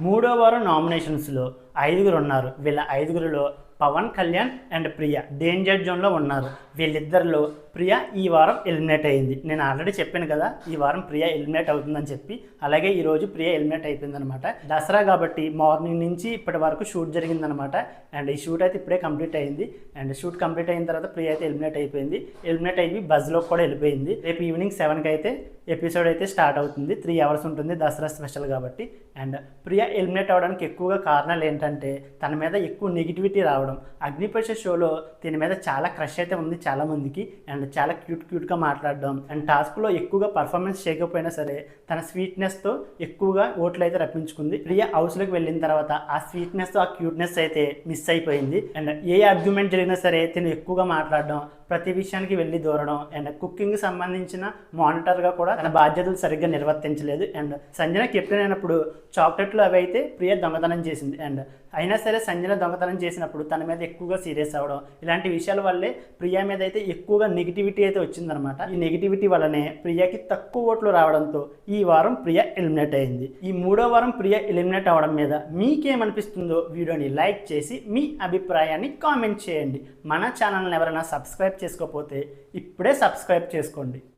మూడో వారం నామినేషన్స్లో ఐదుగురు ఉన్నారు. వీళ్ళ ఐదుగురిలో పవన్ కళ్యాణ్ అండ్ ప్రియ డేంజర్ జోన్లో ఉన్నారు. వీళ్ళిద్దరిలో ప్రియ ఈ వారం ఎలిమినేట్ అయింది. నేను ఆల్రెడీ చెప్పాను కదా ఈ వారం ప్రియ ఎలిమినేట్ అవుతుందని చెప్పి. అలాగే ఈరోజు ప్రియ ఎలిమినేట్ అయిపోయిందనమాట. దసరా కాబట్టి మార్నింగ్ నుంచి ఇప్పటి వరకు షూట్ జరిగిందనమాట. అండ్ ఈ షూట్ అయితే ఇప్పుడే కంప్లీట్ అయింది. అండ్ షూట్ కంప్లీట్ అయిన తర్వాత ప్రియ అయితే ఎలిమినేట్ అయిపోయింది. ఎలిమినేట్ అయ్యి బజ్లో కూడా వెళ్ళిపోయింది. రేపు ఈవినింగ్ 7కి అయితే ఎపిసోడ్ అయితే స్టార్ట్ అవుతుంది. 3 hours ఉంటుంది, దసరా స్పెషల్ కాబట్టి. అండ్ ప్రియ ఎలిమినేట్ అవ్వడానికి ఎక్కువగా కారణాలు ఏంటంటే తన మీద ఎక్కువ నెగిటివిటీ రావడం. అగ్నిపరీక్ష షోలో దీని మీద చాలా క్రష్ అయితే ఉంది చాలామందికి. అండ్ చాలా క్యూట్గా మాట్లాడడం. అండ్ టాస్క్లో ఎక్కువగా పర్ఫార్మెన్స్ చేయకపోయినా సరే తన స్వీట్నెస్తో ఎక్కువగా ఓట్లు అయితే రప్పించుకుంది. ప్రియ హౌస్లోకి వెళ్ళిన తర్వాత ఆ స్వీట్నెస్ ఆ క్యూట్నెస్ అయితే మిస్ అయిపోయింది. అండ్ ఏ ఆర్గ్యుమెంట్ జరిగినా సరే తిను ఎక్కువగా మాట్లాడడం, ప్రతి విషయానికి వెళ్ళి దూరడం. అండ్ కుకింగ్ సంబంధించిన మానిటర్గా కూడా తన బాధ్యతలు సరిగ్గా నిర్వర్తించలేదు. అండ్ సంజన కెప్టెన్ అయినప్పుడు చాక్లెట్లు అవి అయితే ప్రియ దొంగతనం చేసింది. అండ్ అయినా సరే సంజన దొంగతనం చేసినప్పుడు తన మీద ఎక్కువగా సీరియస్ అవ్వడం, ఇలాంటి విషయాల వల్లే ప్రియా మీద అయితే ఎక్కువగా నెగిటివిటీ అయితే వచ్చిందనమాట. ఈ నెగిటివిటీ వల్లనే ప్రియాకి తక్కువ ఓట్లు రావడంతో ఈ వారం ప్రియ ఎలిమినేట్ అయింది. ఈ మూడో వారం ప్రియ ఎలిమినేట్ అవ్వడం మీద మీకేమనిపిస్తుందో వీడియోని లైక్ చేసి మీ అభిప్రాయాన్ని కామెంట్ చేయండి. మన ఛానల్ని ఎవరైనా సబ్స్క్రైబ్ చేసుకోకపోతే ఇప్పుడే సబ్స్క్రైబ్ చేసుకోండి.